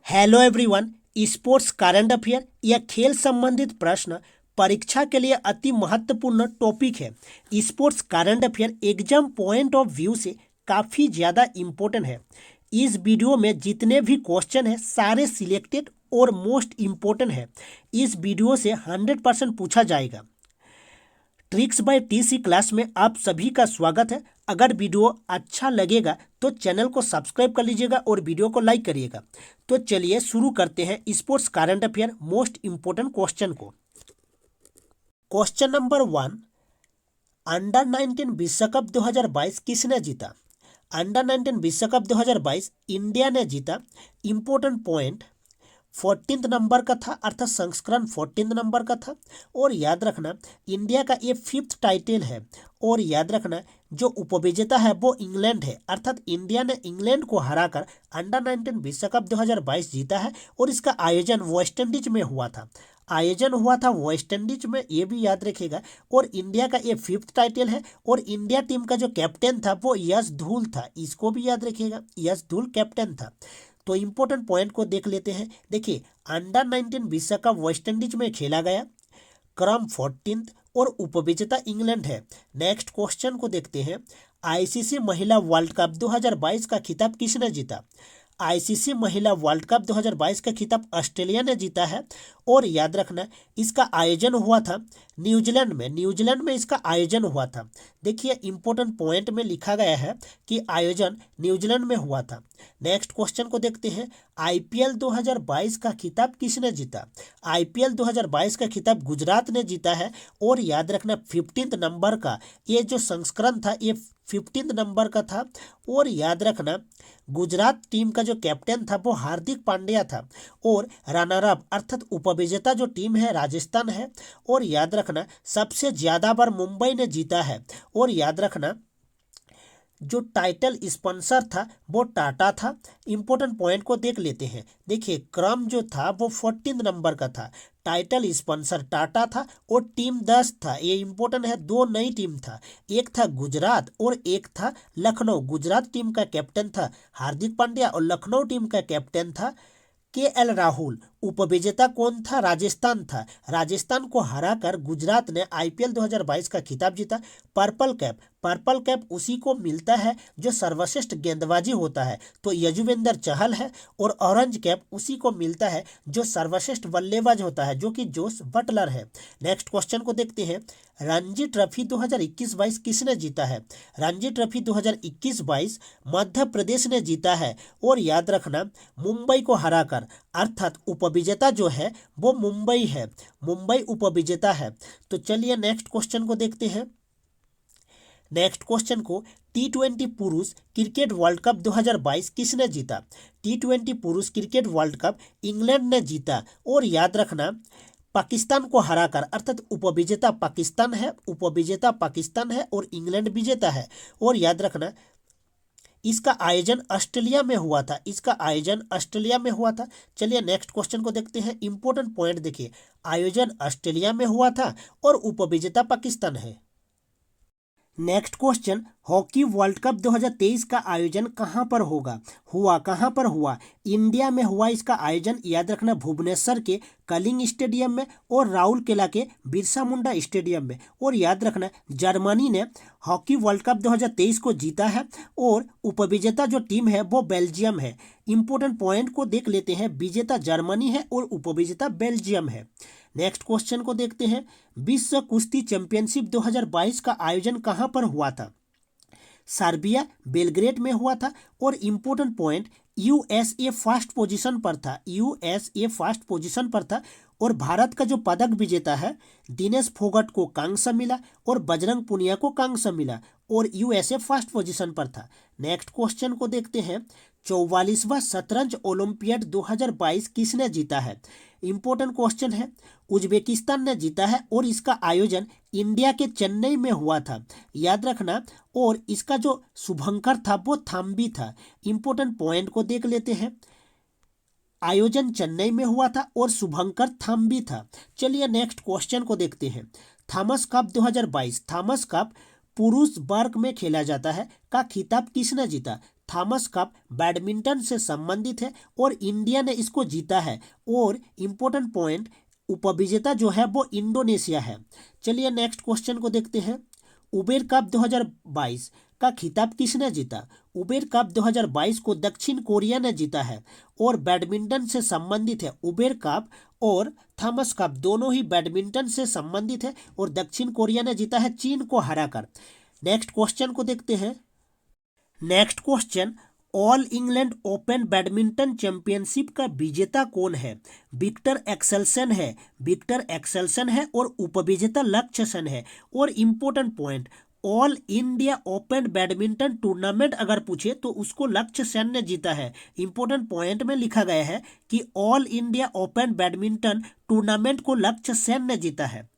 Hello everyone. Sports current affair या खेल संबंधित प्रश्न परीक्षा के लिए अति महत्वपूर्ण टॉपिक है। Sports current affair exam point of view से काफ़ी ज़्यादा इम्पोर्टेंट है। इस वीडियो में जितने भी क्वेश्चन है सारे सिलेक्टेड और मोस्ट इम्पोर्टेंट है। इस वीडियो से 100% पूछा जाएगा। ट्रिक्स बाय टीसी क्लास में आप सभी का स्वागत है। अगर वीडियो अच्छा लगेगा तो चैनल को सब्सक्राइब कर लीजिएगा और वीडियो को लाइक करिएगा। तो चलिए शुरू करते हैं sports current affair most important question को। क्वेश्चन नंबर 1, अंडर 19 विश्व कप 2022 किसने जीता? अंडर 19 विश्व कप 2022 इंडिया ने जीता। इंपोर्टेंट पॉइंट 14 नंबर का था, अर्थात संस्करण 14 नंबर का था। और याद रखना इंडिया का ये 5th टाइटल है। और याद रखना जो उपविजेता है वो इंग्लैंड है, अर्थात इंडिया ने इंग्लैंड को हराकर अंडर 19 विश्व कप 2022 जीता है। और इसका आयोजन वेस्ट इंडीज में हुआ था। वेस्ट इंडीज में, ये भी याद रखिएगा। और इंडिया का ये 5th टाइटल है। और इंडिया टीम का जो कैप्टन था वो यश धूल था, इसको भी याद रखिएगा, यश धूल कैप्टन था। तो इंपॉर्टेंट पॉइंट को देख लेते हैं। देखिए अंडर 19 विश्व कप वेस्ट इंडीज में खेला गया, क्रम 14th और उपविजेता इंग्लैंड है। नेक्स्ट क्वेश्चन को देखते हैं। आईसीसी महिला वर्ल्ड कप 2022 का खिताब किसने जीता? आईसीसी महिला वर्ल्ड कप 2022 का खिताब ऑस्ट्रेलिया ने जीता है। और याद रखना इसका आयोजन हुआ था न्यूजीलैंड में इसका आयोजन हुआ था। देखिए इंपॉर्टेंट पॉइंट में लिखा गया है कि आयोजन न्यूजीलैंड में हुआ था। नेक्स्ट क्वेश्चन को देखते हैं। आईपीएल 2022 का खिताब किसने जीता? आईपीएल 2022 का खिताब गुजरात ने जीता है। और याद रखना 15 नंबर का ये जो संस्करण था ये 15 नंबर का था। और याद रखना गुजरात टीम का जो कैप्टन था वो हार्दिक पांड्या था। और रनर अप अर्थात उपविजेता जो टीम है राजस्थान है। और याद रखना सबसे ज्यादा बार मुंबई ने जीता है। और याद रखना जो टाइटल स्पॉन्सर था वो टाटा था। इंपॉर्टेंट पॉइंट को देख लेते हैं। देखिए क्रम जो था वो 14 नंबर का था, टाइटल स्पॉन्सर टाटा था और टीम 10 था। ये इंपॉर्टेंट है, 2 नई टीम था, एक था गुजरात और एक था लखनऊ। गुजरात टीम का कैप्टन था हार्दिक पांड्या और लखनऊ टीम का कैप्टन था केएल राहुल। उपविजेता कौन था? राजस्थान था। राजस्थान को हराकर गुजरात ने आईपीएल 2022 का खिताब जीता। पर्पल कैप उसी को मिलता है जो सर्वश्रेष्ठ गेंदबाजी होता है, तो यजुवेंद्र चहल है। और ऑरेंज कैप उसी को मिलता है जो सर्वश्रेष्ठ बल्लेबाज होता है, जो कि जोस बटलर है। नेक्स्ट क्वेश्चन को देखते हैं। रणजी ट्रॉफी 2021-22 किसने जीता है? रणजी ट्रॉफी 2021-22 मध्य प्रदेश ने जीता है। और याद रखना मुंबई को हराकर, अर्थात उपविजेता जो है वो मुंबई है, मुंबई उपविजेता है। तो चलिए नेक्स्ट क्वेश्चन को देखते हैं। नेक्स्ट क्वेश्चन को T20 पुरुष क्रिकेट वर्ल्ड कप 2022 किसने जीता? T20 पुरुष क्रिकेट वर्ल्ड कप इंग्लैंड ने जीता। और याद रखना पाकिस्तान को हराकर, अर्थात उपविजेता पाकिस्तान है और इंग्लैंड विजेता है। और याद रखना इसका आयोजन ऑस्ट्रेलिया में हुआ था। चलिए नेक्स्ट क्वेश्चन को देखते हैं। इंपॉर्टेंट पॉइंट देखिए, आयोजन ऑस्ट्रेलिया में हुआ था और उपविजेता पाकिस्तान है। Next question, hockey world cup 2023 का आयोजन कहां पर हुआ? इंडिया में हुआ इसका आयोजन। याद रखना भुवनेश्वर के कलिंग स्टेडियम में और राउरकेला के बिरसा मुंडा स्टेडियम में। और याद रखना जर्मनी ने हॉकी वर्ल्ड कप 2023 को जीता है और उपविजेता जो टीम है वो बेल्जियम है। इंपॉर्टेंट पॉइंट को देख लेते हैं, विजेता जर्मनी है और उपविजेता बेल्जियम है। नेक्स्ट क्वेश्चन को देखते हैं। विश्व कुश्ती चैंपियनशिप 2022 का आयोजन कहां पर हुआ था? सर्बिया बेलग्रेड में हुआ था। और important point USA first position पर था। और भारत का जो पदक विजेता है दिनेश फोगट को कांस्य मिला और बजरंग पुनिया को कांस्य मिला। और यूएसए फर्स्ट पोजीशन पर था। नेक्स्ट क्वेश्चन को देखते हैं। 44वां शतरंज ओलंपियाड 2022 किसने जीता है? इंपॉर्टेंट क्वेश्चन है, उज्बेकिस्तान ने जीता है। और इसका आयोजन इंडिया के चेन्नई में हुआ था, याद रखना। और इसका जो शुभंकर था वो थाम्बी था। इंपॉर्टेंट पॉइंट को देख लेते हैं, आयोजन चेन्नई में हुआ था और शुभंकर थाम्बी था। चलिए नेक्स्ट क्वेश्चन को देखते हैं। थॉमस कप 2022 पुरुष वर्ग में खेला जाता है का खिताब किसने जीता? थॉमस कप बैडमिंटन से संबंधित है और इंडिया ने इसको जीता है। और इम्पोर्टेंट पॉइंट, उपविजेता जो है वो इंडोनेशिया है। चलिए नेक्स्ट क्वेश्चन को देखते हैं। उबेर कप 2022 का खिताब किसने जीता? उबेर कप 2022 को दक्षिण कोरिया ने जीता है और बैडमिंटन से संबंधित है। उबेर कप और थॉमस कप दोनों ही बैडमिंटन से संबंधित है और दक्षिण कोरिया ने जीता है चीन को हराकर। नेक्स्ट क्वेश्चन को देखते हैं। Next question, all England open badminton championship का विजेता कौन है? विक्टर एक्सेल्सन है, विक्टर एक्सेल्सन है और उपविजेता लक्ष्य सेन है। और important point, all India open badminton tournament अगर पूछे तो उसको लक्ष्य सेन ने जीता है। इंपॉर्टेंट पॉइंट में लिखा गया है कि all India open badminton tournament को लक्ष्य सेन ने जीता है।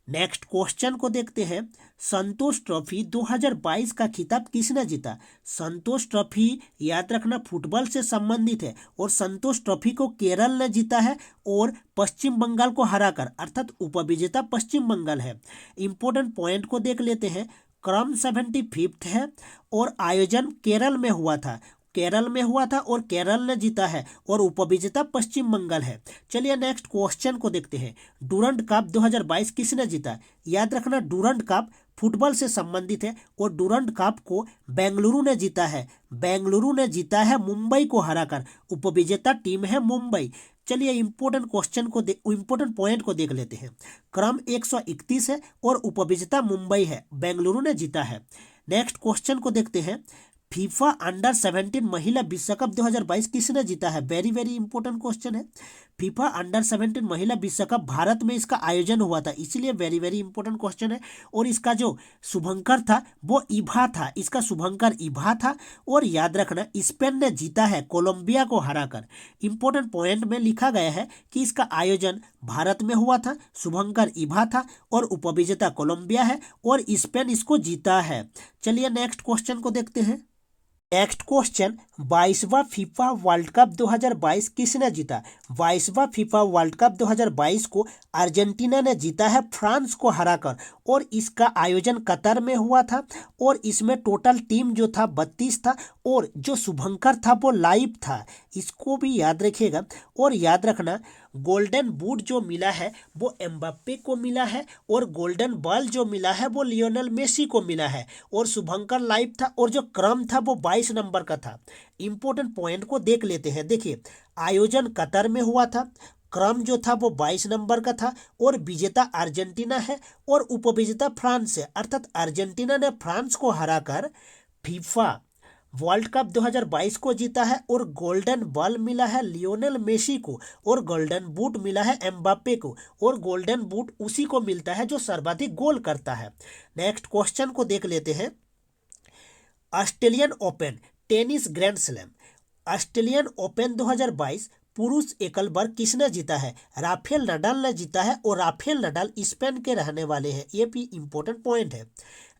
नेक्स्ट क्वेश्चन को देखते हैं। संतोष ट्रॉफी 2022 का खिताब किसने जीता? संतोष ट्रॉफी याद रखना फुटबॉल से संबंधित है और संतोष ट्रॉफी को केरल ने जीता है और पश्चिम बंगाल को हराकर, अर्थात उपविजेता पश्चिम बंगाल है। इंपॉर्टेंट पॉइंट को देख लेते हैं। क्रम 75 है और आयोजन केरल में हुआ था, केरल में हुआ था और केरल ने जीता है और उपविजेता पश्चिम बंगाल है। चलिए नेक्स्ट क्वेश्चन को देखते हैं। डूरंड कप 2022 किसने जीता? याद रखना डूरंड कप फुटबॉल से संबंधित है और डूरंड कप को बेंगलुरु ने जीता है, बेंगलुरु ने जीता है मुंबई को हराकर। उपविजेता टीम है मुंबई। चलिए इंपॉर्टेंट क्वेश्चन को इंपॉर्टेंट पॉइंट को देख लेते हैं। क्रम 131 है और उपविजेता मुंबई है, बेंगलुरु ने जीता है। नेक्स्ट क्वेश्चन को देखते हैं। फीफा अंडर 17 महिला विश्व कप 2022 किसने जीता है? वेरी वेरी इंपॉर्टेंट क्वेश्चन है। फीफा अंडर 17 महिला विश्व कप भारत में इसका आयोजन हुआ था, इसलिए वेरी वेरी इंपॉर्टेंट क्वेश्चन है। और इसका जो शुभंकर था वो इभा था, इसका शुभंकर इभा था। और याद रखना स्पेन ने जीता है कोलंबिया को हराकर। इंपॉर्टेंट पॉइंट में लिखा गया है कि इसका आयोजन भारत में हुआ था, शुभंकर इभा था और उपविजेता कोलंबिया है और स्पेन इसको जीता है। चलिए नेक्स्ट क्वेश्चन को देखते हैं। नेक्स्ट क्वेश्चन, 22वां फीफा वर्ल्ड कप 2022 किसने जीता? 22वां फीफा वर्ल्ड कप 2022 को अर्जेंटीना ने जीता है फ्रांस को हराकर और इसका आयोजन कतर में हुआ था और इसमें टोटल टीम जो था 32 था और जो शुभंकर था वो लाइव था, इसको भी याद रखिएगा। और याद रखना गोल्डन बूट जो मिला है वो एम्बाप्पे को मिला है और गोल्डन बॉल जो मिला है वो लियोनेल मेसी को मिला है और शुभंकर लाइव था और जो क्रम था वो 22 नंबर का था। इंपॉर्टेंट पॉइंट को देख लेते हैं। देखिए आयोजन कतर में हुआ था, क्रम जो था वो 22 नंबर का था और विजेता अर्जेंटीना है और उपविजेता फ्रांस है, अर्थात अर्जेंटीना ने फ्रांस को हराकर फीफा वर्ल्ड कप 2022 को जीता है और गोल्डन बॉल मिला है लियोनेल मेसी को और गोल्डन बूट मिला है एम्बाप्पे को और गोल्डन बूट उसी को मिलता है जो सर्वाधिक गोल करता है। नेक्स्ट क्वेश्चन को देख लेते हैं। Australian open tennis grand slam, Australian open 2022 पुरुष एकल वर्ग किसने जीता है? राफेल नडाल ने जीता है और राफेल नडाल स्पेन के रहने वाले हैं, ये भी इंपॉर्टेंट पॉइंट है।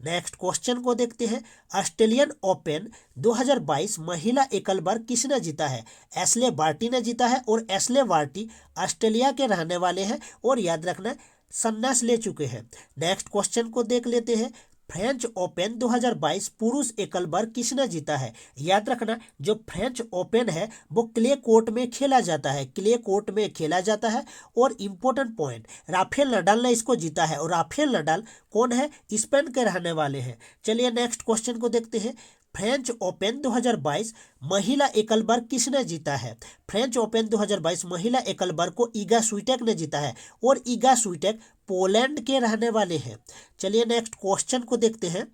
नेक्स्ट क्वेश्चन को देखते हैं। ऑस्ट्रेलियन ओपन 2022 महिला एकल वर्ग किसने जीता है? एशले बार्टी ने जीता है और एशले बार्टी ऑस्ट्रेलिया के रहने वाले हैं और याद रखना संन्यास ले चुके हैं। नेक्स्ट क्वेश्चन को देख लेते हैं। फ्रेंच ओपन 2022 पुरुष एकल वर्ग किसने जीता है? याद रखना जो फ्रेंच ओपन है वो क्ले कोर्ट में खेला जाता है, क्ले कोर्ट में खेला जाता है और इम्पोर्टेंट पॉइंट राफेल नडाल ने इसको जीता है और राफेल नडाल कौन है? स्पेन के रहने वाले हैं। चलिए नेक्स्ट क्वेश्चन को देखते हैं। फ्रेंच ओपन 2022 महिला एकल वर्ग किसने जीता है? फ्रेंच ओपन 2022 महिला एकल वर्ग को ईगा स्विटेक ने जीता है और ईगा स्विटेक पोलैंड के रहने वाले हैं। चलिए नेक्स्ट क्वेश्चन को देखते हैं।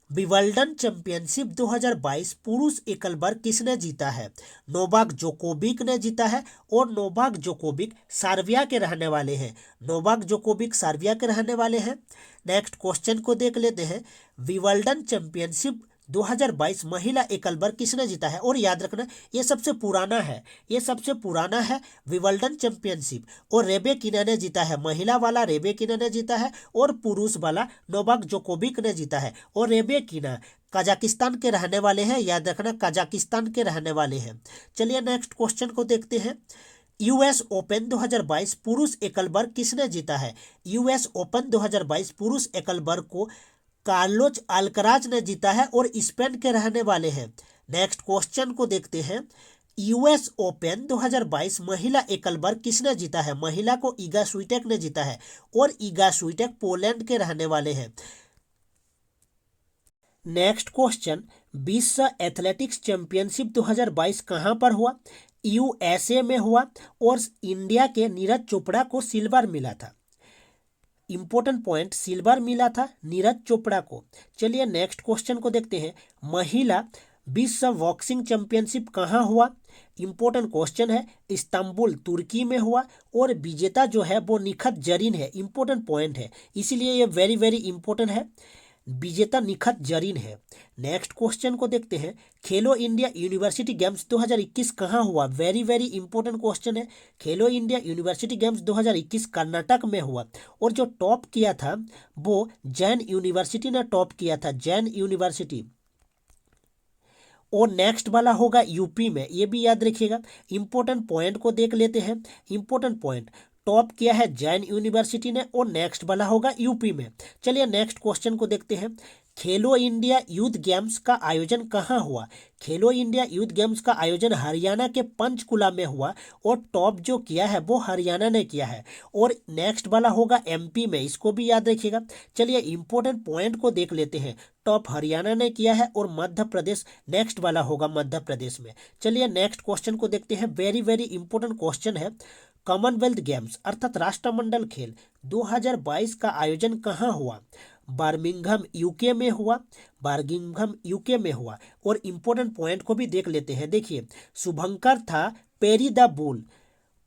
विंबलडन चैंपियनशिप 2022 पुरुष एकल वर्ग किसने जीता है? नोवाक जोकोविक ने जीता है और नोवाक जोकोविक सर्बिया के रहने वाले हैं, नोवाक जोकोविक सर्बिया के रहने वाले हैं। नेक्स्ट क्वेश्चन को देख लेते हैं। विंबलडन चैंपियनशिप 2022 महिला एकल वर्ग किसने जीता है? और याद रखना ये सबसे पुराना है, ये सबसे पुराना है विंबलडन चैंपियनशिप और रेबेकिना ने जीता है, महिला वाला रेबेकिना ने जीता है और पुरुष वाला नोवाक जोकोविक ने जीता है और रेबेकिना कजाकिस्तान के रहने वाले हैं, याद रखना कजाकिस्तान के रहने वाले हैं। चलिए नेक्स्ट क्वेश्चन को देखते हैं। यूएस ओपन 2022 पुरुष एकल वर्ग किसने जीता है? यूएस ओपन 2022 पुरुष एकल वर्ग को कार्लोस अल्कराज ने जीता है और स्पेन के रहने वाले हैं। नेक्स्ट क्वेश्चन को देखते हैं। यूएस ओपन 2022 महिला एकल वर्ग किसने जीता है? महिला को इगा स्विटेक ने जीता है और इगा स्विटेक पोलैंड के रहने वाले हैं। नेक्स्ट क्वेश्चन, विश्व एथलेटिक्स चैंपियनशिप 2022 कहां पर हुआ? यूएसए में हुआ और इंडिया के नीरज चोपड़ा को सिल्वर मिला था। इंपॉर्टेंट पॉइंट, सिल्वर मिला था नीरज चोपड़ा को। चलिए नेक्स्ट क्वेश्चन को देखते हैं। महिला विश्व बॉक्सिंग चैंपियनशिप कहाँ हुआ? इंपॉर्टेंट क्वेश्चन है, इस्तांबुल तुर्की में हुआ और विजेता जो है वो निखत जरीन है। इंपॉर्टेंट पॉइंट है, इसीलिए ये वेरी वेरी इंपॉर्टेंट है। विजेता निखत जरीन है। नेक्स्ट क्वेश्चन को देखते हैं। खेलो इंडिया यूनिवर्सिटी गेम्स 2021 कहाँ हुआ? वेरी वेरी इंपॉर्टेंट क्वेश्चन है। खेलो इंडिया यूनिवर्सिटी गेम्स 2021 कर्नाटक में हुआ और जो टॉप किया था वो जैन यूनिवर्सिटी ने टॉप किया था, जैन यूनिवर्सिटी। और नेक्स्ट वाला होगा यूपी में, ये भी याद रखिएगा। इंपॉर्टेंट पॉइंट को देख लेते हैं। इंपॉर्टेंट पॉइंट, टॉप किया है जैन यूनिवर्सिटी ने और नेक्स्ट वाला होगा यूपी में। चलिए नेक्स्ट क्वेश्चन को देखते हैं। खेलो इंडिया यूथ गेम्स का आयोजन कहाँ हुआ? खेलो इंडिया यूथ गेम्स का आयोजन हरियाणा के पंचकुला में हुआ और टॉप जो किया है वो हरियाणा ने किया है। और नेक्स्ट वाला होगा एमपी में, इसको भी याद रखिएगा। चलिए इंपॉर्टेंट पॉइंट को देख लेते हैं। टॉप हरियाणा ने किया है और मध्य प्रदेश नेक्स्ट वाला होगा मध्य प्रदेश में। चलिए नेक्स्ट क्वेश्चन को देखते हैं। वेरी वेरी इंपॉर्टेंट क्वेश्चन है। कॉमनवेल्थ गेम्स अर्थात राष्ट्रमंडल खेल 2022 का आयोजन कहाँ हुआ? बर्मिंघम यूके में हुआ, बर्मिंघम यूके में हुआ। और इंपॉर्टेंट पॉइंट को भी देख लेते हैं। देखिए, शुभंकर था पेरी द बुल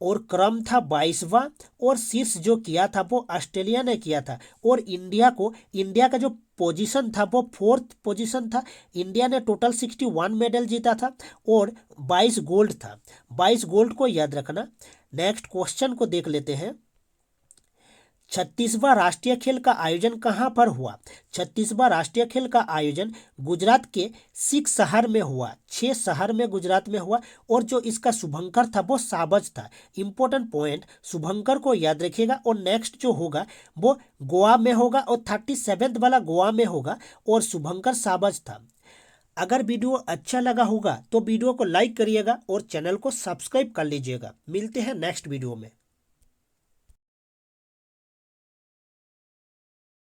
और क्रम था 22वां और शीर्ष जो किया था वो ऑस्ट्रेलिया ने किया था। और इंडिया का जो पोजीशन था वो 4th पोजीशन था। इंडिया ने टोटल 61 मेडल जीता था और 22 गोल्ड था। 22 गोल्ड को याद रखना। नेक्स्ट क्वेश्चन को देख लेते हैं। 36वां राष्ट्रीय खेल का आयोजन कहाँ पर हुआ? 36वां राष्ट्रीय खेल का आयोजन गुजरात के 6 शहर में हुआ। 6 शहर में गुजरात में हुआ और जो इसका शुभंकर था वो साबज था। इंपॉर्टेंट पॉइंट, शुभंकर को याद रखिएगा। और नेक्स्ट जो होगा वो गोवा में होगा और 37th वाला गोवा में होगा और शुभंकर साबज था। अगर वीडियो अच्छा लगा होगा तो वीडियो को लाइक करिएगा और चैनल को सब्सक्राइब कर लीजिएगा। मिलते हैं नेक्स्ट वीडियो में।